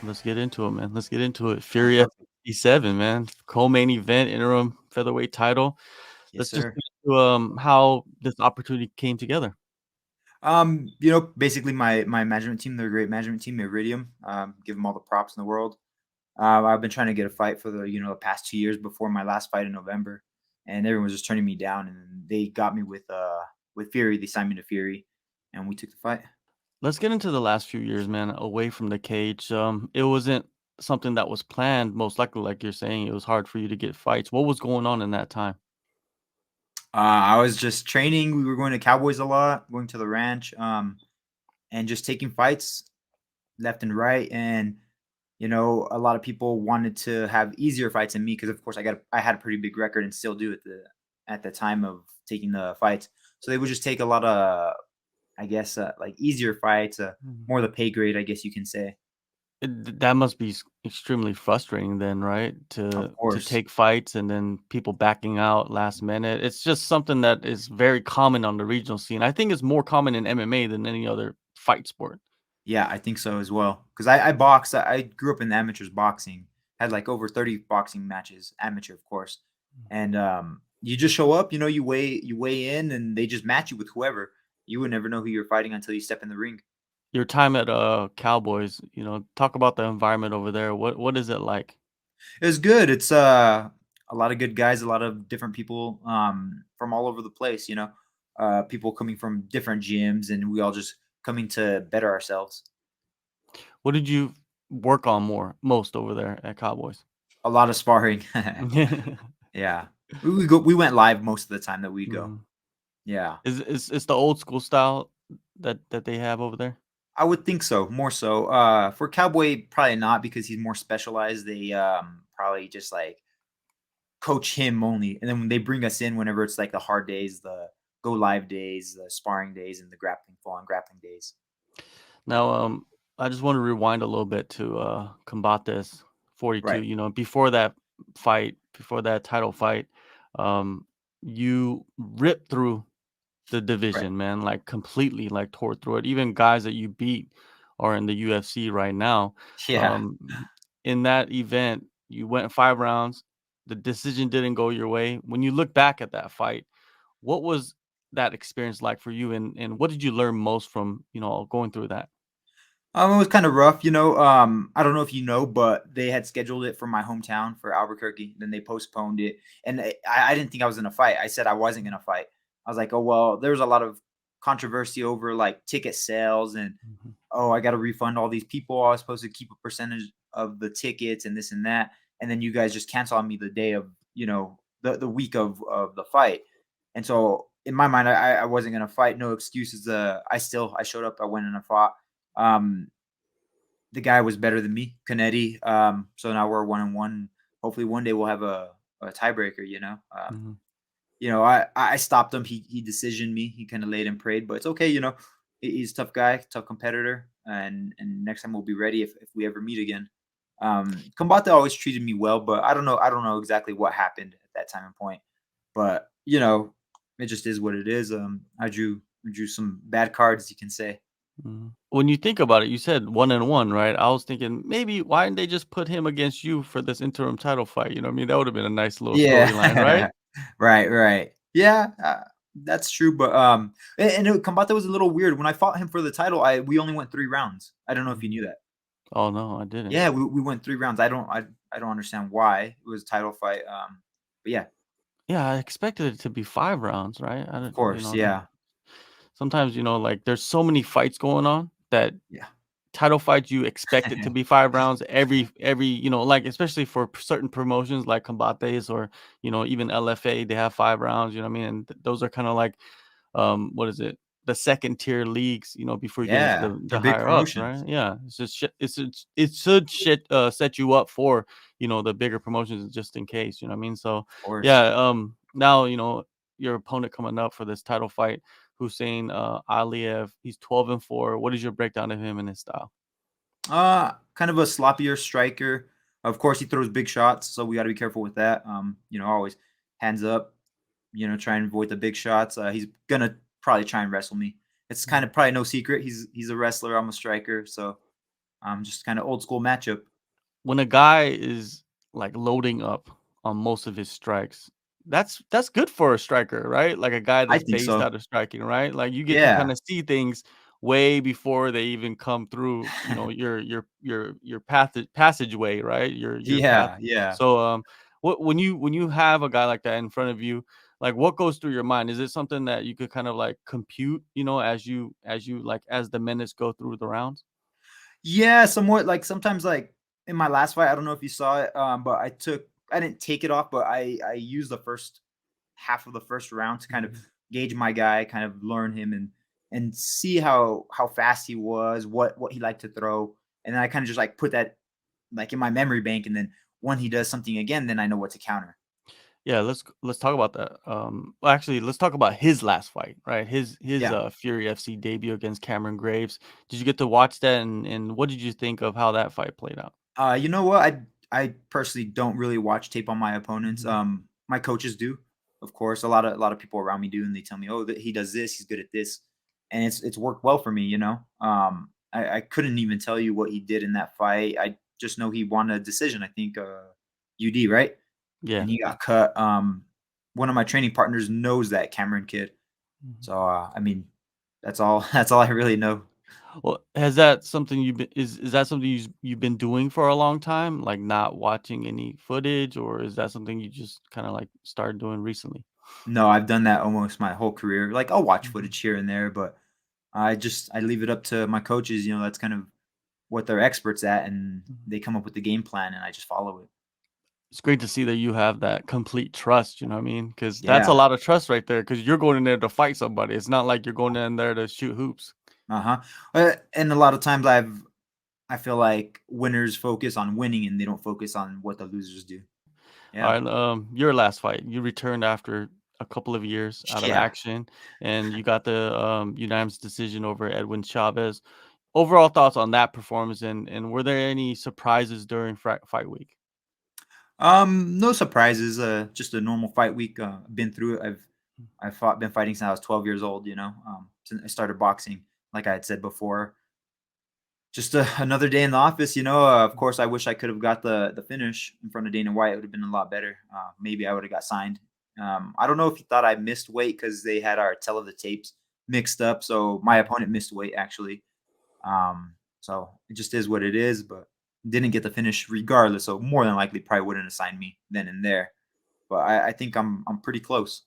Let's get into it, man. Let's get into it. Fury at Perfect. 57, man. Co-main event, interim featherweight title. Yes, Let's just sir. get into how this opportunity came together. Basically my management team, they're a great management team, Iridium. Give them all the props in the world. I've been trying to get a fight for the past 2 years before my last fight in November, and everyone was just turning me down, and they got me with Fury. They signed me to Fury, and we took the fight. Let's get into the last few years, man, away from the cage. It wasn't something that was planned, most likely, like you're saying. It was hard for you to get fights. What was going on in that time? I was just training. We were going to Cowboys a lot, going to the ranch, and just taking fights left and right. And a lot of people wanted to have easier fights than me because, of course, I had a pretty big record and still do at the time of taking the fights. So they would just take a lot of, I guess, like easier fights, Mhm. more the pay grade, I guess you can say. That must be extremely frustrating then, right? Of To course, take fights and then people backing out last minute. It's just something that is very common on the regional scene. I think it's more common in MMA than any other fight sport. yeah, I think so as well. Because I box. I grew up in the amateurs boxing. Had like over 30 boxing matches, amateur, of course. And you just show up. You weigh in, and they just match you with whoever. You would never know who you're fighting until you step in the ring. Your time at Cowboys, talk about the environment over there. What is it like? It was good. It's a lot of good guys, a lot of different people from all over the place. People coming from different gyms, and we all just coming to better ourselves. What did you work on most over there at Cowboys? A lot of sparring. Yeah, we went live most of the time that we'd go. Mhm. Yeah, Is the old school style that they have over there? I would think so, more so. For Cowboy, probably not because he's more specialized. They probably just like coach him only, and then when they bring us in, whenever it's like the hard days, the go live days, the sparring days, and the grappling full on grappling days. Now, I just want to rewind a little bit to Combates 42. Right, Before that fight, before that title fight, um, you ripped through the right. division, man, like completely, like tore through it. Even guys that you beat are in the UFC right now. Yeah. Um, in that event, you went 5 rounds. The decision didn't go your way. When you look back at that fight, what was that experience like for you, and what did you learn most from going through that? It was kind of rough, I don't know if you know, but they had scheduled it for my hometown for Albuquerque. Then they postponed it, and I didn't think I was gonna fight. I said I wasn't gonna fight. I was like, oh well, there was a lot of controversy over like ticket sales, and Mhm. oh, I got to refund all these people. I was supposed to keep a percentage of the tickets and this and that, and then you guys just cancel on me the day of the week of the fight. And so in my mind, I wasn't gonna fight. No excuses. I showed up. I went and I fought. Um, the guy was better than me, Canetti. So now we're 1-1. Hopefully, one day we'll have a tiebreaker. Mhm. I stopped him. He decisioned me. He kind of laid and prayed, but it's okay. He's a tough guy, tough competitor, and next time we'll be ready if we ever meet again. Combate always treated me well, but I don't know exactly what happened at that time and point. But it just is what it is. I drew some bad cards, you can say. Mhm. When you think about it, you said 1-1, right? I was thinking maybe why didn't they just put him against you for this interim title fight? You know what I mean? That would have been a nice little storyline, right? Yeah. Right, right. Yeah, that's true, but, Combate was a little weird. When I fought him for the title, I we only went 3 rounds. I don't know if you Mhm. knew that. Oh no, I didn't. Yeah, we went 3 rounds. I don't understand why. It was a title fight, but yeah, Yeah, I expected it to be 5 rounds, right? I of don't, course, yeah. sometimes like there's so many fights going on that Yeah. title fights you expect it to be 5 rounds every like especially for certain promotions like combates or even LFA they have 5 rounds, you know what I mean, and those are kind of like what is it, the second tier leagues, before you get into Yeah, the they're big higher ups, right? promotions. Yeah, it's just it should set you up for the bigger promotions just in case, you know what I mean. So Of course. yeah, now your opponent coming up for this title fight, Huseyn Aliev, he's 12-4. What is your breakdown of him and his style? Kind of a sloppier striker. Of course, he throws big shots, so we gotta be careful with that. Always hands up, try and avoid the big shots. He's gonna probably try and wrestle me. It's kind Mhm. of probably no secret. He's a wrestler. I'm a striker, so Just kind of old school matchup. When a guy is like loading up on most of his strikes, that's good for a striker, right? Like a guy I that's think based so. out of striking, right? Like you get to kind Yeah. of see things way before they even come through, you know, your passageway, right? Your path. Yeah, yeah. So what when you have a guy like that in front of you, like what goes through your mind? Is it something that you could kind of like compute, you know, as you like as the minutes go through the rounds? Yeah, somewhat, like, sometimes, like, in my last fight, I don't know if you saw it, but I didn't take it off, but I used the first half of the first round to kind of gauge my guy, kind of learn him and see how fast he was, what he liked to throw, and then I kinda just, like, put that, like, in my memory bank, and then when he does something again, then I know what to counter. Yeah, let's talk about that. Well, actually, let's talk about his last fight, right? His Yeah. Fury FC debut against Cameron Graves. Did you get to watch that, and what did you think of how that fight played out? You know what? I personally don't really watch tape on my opponents. Mhm. My coaches do, of course. A lot of people around me do, and they tell me, "Oh, that he does this. He's good at this," and it's worked well for me. You know, I couldn't even tell you what he did in that fight. I just know he won a decision. I think UD, right? Yeah. And he got cut. One of my training partners knows that Cameron kid. Mhm. So I mean, that's all. That's all I really know. Well, has that something you've been is that something you've been doing for a long time, like not watching any footage, or is that something you just kind of like started doing recently? No, I've done that almost my whole career. Like I'll watch Mhm. footage here and there, but I leave it up to my coaches, you know, that's kind of what they're experts at, and Mhm. they come up with the game plan and I just follow it. It's great to see that you have that complete trust, you know what I mean? Because that's a Yeah. lot of trust right there. Because you're going in there to fight somebody. It's not like you're going in there to shoot hoops. Uh-huh. And a lot of times I feel like winners focus on winning and they don't focus on what the losers do. Yeah. Alright, your last fight, you returned after a couple of years out of Yeah. action, and you got the, unanimous decision over Edwin Chavez. Overall thoughts on that performance, and were there any surprises during fight week? No surprises, just a normal fight week. Been through it. I've been fighting since I was 12 years old, you know. Since I started boxing, like I had said before. Just another day in the office, you know. Of course, I wish I could have got the finish in front of Dana White. It would have been a lot better. Maybe I would have got signed. I don't know if he thought I missed weight because they had our tele the tapes mixed up. So my opponent missed weight actually. So it just is what it is. But didn't get the finish regardless. So more than likely, probably wouldn't have signed me then and there. But I think I'm pretty close.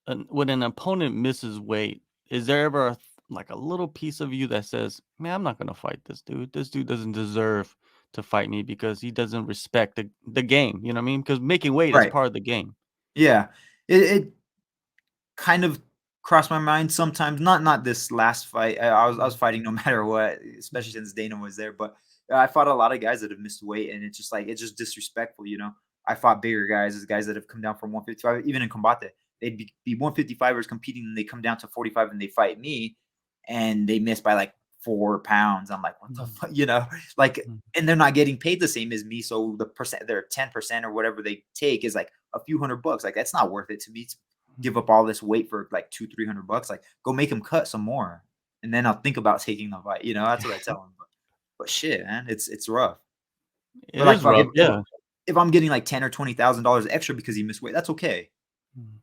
And when an opponent misses weight, is there ever like a little piece of you that says, "Man, I'm not gonna fight this dude. This dude doesn't deserve to fight me because he doesn't respect the game." You know what I mean? Because making weight is Right. part of the game. Yeah. It kind of crossed my mind sometimes. Not this last fight. I was Mhm, fighting no matter what, especially since Dana was there. But I fought a lot of guys that have missed weight, and it's just like it's just disrespectful, you know. I fought bigger guys, as guys that have come down from 155, even in combate. They'd be 155ers competing, and they come down to 45 and they fight me, and they miss by like 4 pounds. I'm like, what the mhm, fuck, you know? Like, mhm, and they're not getting paid the same as me, so the percent, their 10% or whatever they take is like a few $100. Like, that's not worth it to me. mhm. Give up all this weight for like 200-300 bucks. Like, go make him cut some more, and then I'll think about taking the fight. You know, that's what I tell him. But shit, man, it's rough. It But like is rough, yeah. if I'm getting like ten or $20,000 extra because he missed weight, that's okay. Mhm.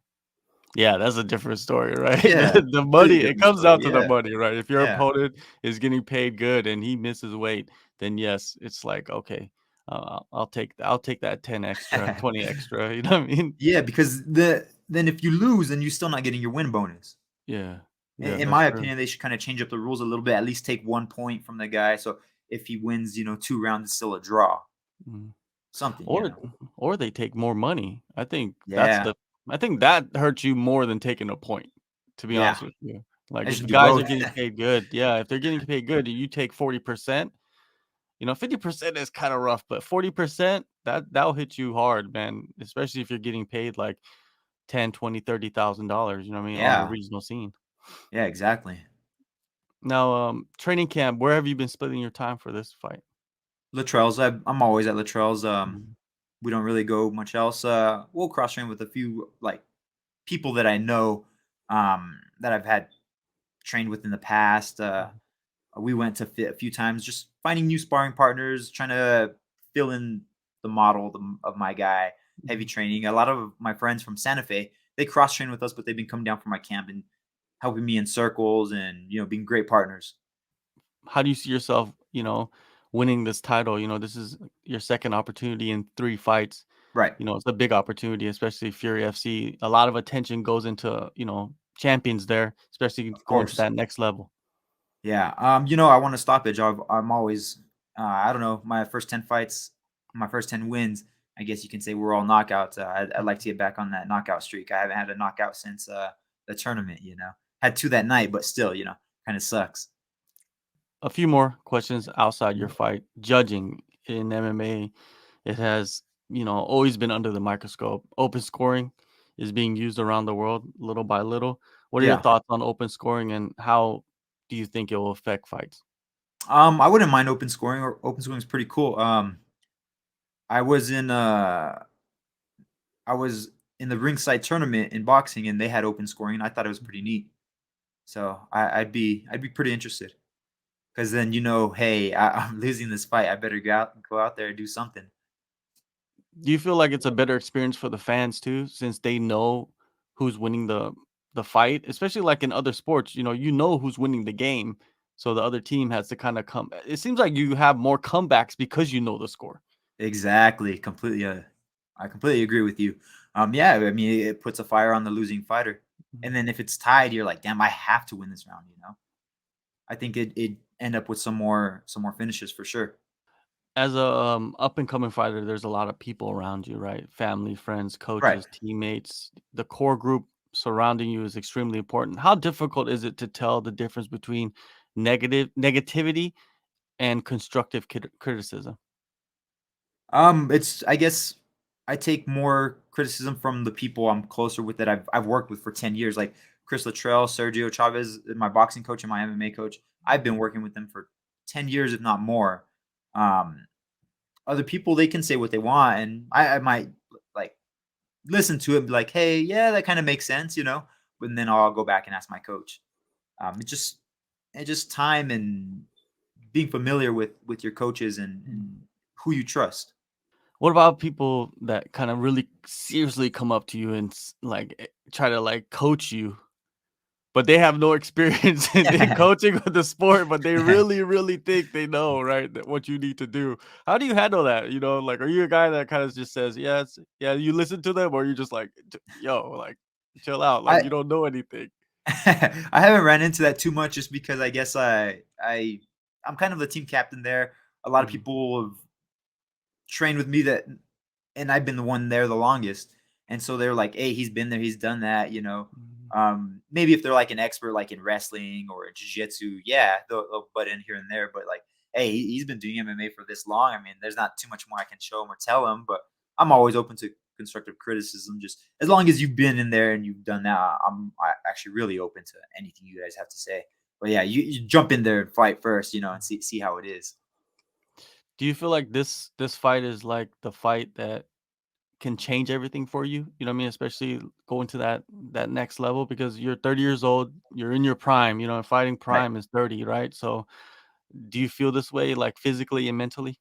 Yeah, that's a different story, right? Yeah, The money completely it different comes story. down to the Yeah, money, right? If your yeah, opponent is getting paid good and he misses weight, then yes, it's like, okay, I'll take that 10 extra, 20 extra, you know what I mean? yeah. Because then if you lose, then you're still not getting your win bonus. Yeah. Yeah, In that's my true. opinion, they should kind of change up the rules a little bit. At least take 1 point from the guy. So if he wins, you know, 2 rounds, it's still a draw. Mhm. Something, you Or know. or they take more money. Yeah, I think that hurts you more than taking a point, to be yeah. honest with you. Like, I if should do guys both. are getting paid good, yeah, if they're getting paid good and you take 40%, you know, 50% is kinda rough, but 40%, that'll hit you hard, man, especially if you're getting paid, like, 10, 20, $30,000, you know what I mean, on the Yeah, regional scene. yeah, exactly. Now, training camp, where have you been splitting your time for this fight? Latrell's. I'm always at Latrell's. Mhm, We don't really go much else. We'll cross train with a few like people that I know, that I've had trained with in the past. mhm, We went to fit a few times, just finding new sparring partners, trying to fill in the model of my guy. Heavy Mhm. training. A lot of my friends from Santa Fe, they cross train with us, but they've been coming down from my camp and helping me in circles and being great partners. How do you see yourself, winning this title? This is your second opportunity in 3 fights. Right. It's a big opportunity, especially Fury FC. A lot of attention goes into, champions there, especially Of going to course. that next level. Yeah. I want to stoppage. I'm always, I don't know, my first 10 fights, my first 10 wins, I guess you can say we're all knockouts. I'd like to get back on that knockout streak. I haven't had a knockout since the tournament. Had two that night, but still, kind of sucks. A few more questions outside your Mhm. fight. Judging in MMA, it has, always been under the microscope. Open scoring is being used around the world little by little. What are your Yeah. thoughts on open scoring and how do you think it will affect fights? I wouldn't mind open scoring. Or open scoring is pretty cool. I was in uh I was in the ringside tournament in boxing, and they had open scoring, and I thought it was pretty neat. So I'd be pretty interested because then hey, I'm losing this fight. I better go out there and do something. Do you feel like it's a better experience for the fans too, since they know who's winning the fight, especially like in other sports, who's winning the game, so the other team has to kind of come. It seems like you have more comebacks because you know the score. Exactly, completely. I completely agree with you. Yeah, I mean, it puts a fire on the losing fighter, and Mhm. then if it's tied, you're like, damn, I have to win this round. I think it end up with some more finishes for sure. As a up and coming fighter, there's a lot of people around you, right? Family, friends, Right. coaches, teammates. The core group surrounding you is extremely important. How difficult is it to tell the difference between negativity and constructive criticism? It's I guess I take more criticism from the people I'm closer with that I've worked with for 10 years, like Chris Luttrell, Sergio Chavez, my boxing coach and my MMA coach. I've been working with them for 10 years, if not more. Um, Other people they can say what they want, and I might like listen to it and be like, hey, yeah, that kind of makes sense. But then I'll go back and ask my coach. It just time and being familiar with your coaches and who you trust. What about people that kind of really seriously come up to you and try to like coach you, but they have no experience in coaching with the sport, but they really, really think they know, right? That what you need to do. How do you handle that? Like, are you a guy that kind of just says, yes, yeah, you listen to them, or you just like, yo, like, chill out, like, I you don't know anything? I haven't ran into that too much just because I guess I'm kind of the team captain there. A lot of Mhm, people have trained with me that and I've been the one there the longest. And so they're like, "Hey, he's been there, he's done that." mhm, Maybe if they're like an expert like in wrestling or jiu-jitsu, yeah, they'll butt in here and there, but like, "Hey, he's been doing MMA for this long." I mean, there's not too much more I can show him or tell him, but I'm always open to constructive criticism just as long as you've been in there and you've done that. I'm actually really open to anything you guys have to say. But yeah, you jump in there and fight first, and mhm. see how it is. Do you feel like this fight is like the fight that can change everything for you? You know what I mean? Especially going to that next level because you're 30 years old, you're in your prime, and fighting Right. prime is 30, right? So do you feel this way like physically and mentally?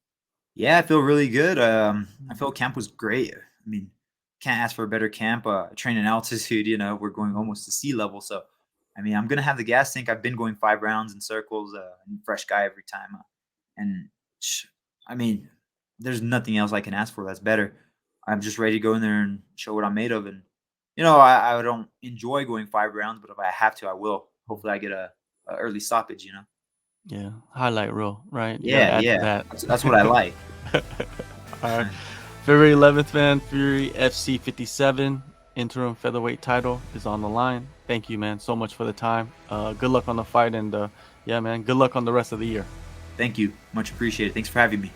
Yeah, I feel really good. I Mhm, feel camp was great. I mean, can't ask for a better camp. Training altitude, we're going mhm. almost to sea level. So, I mean, I'm gonna have the gas tank. I've been going 5 rounds in circles, fresh guy every time. And sh- I mean, there's nothing else I can ask for that's better. I'm just ready to go in there and show what I'm made of. And I don't enjoy going 5 rounds, but if I have to, I will. Hopefully, I get a early stoppage. Yeah, highlight reel, right? You got to Yeah, add to yeah, that. that's what I like. All right. February 11th, man. Fury FC 57 interim featherweight title is on the line. Thank you, man, so much for the time. Good luck on the fight, and yeah, man, good luck on the rest of the year. Thank you. Much appreciated. Thanks for having me.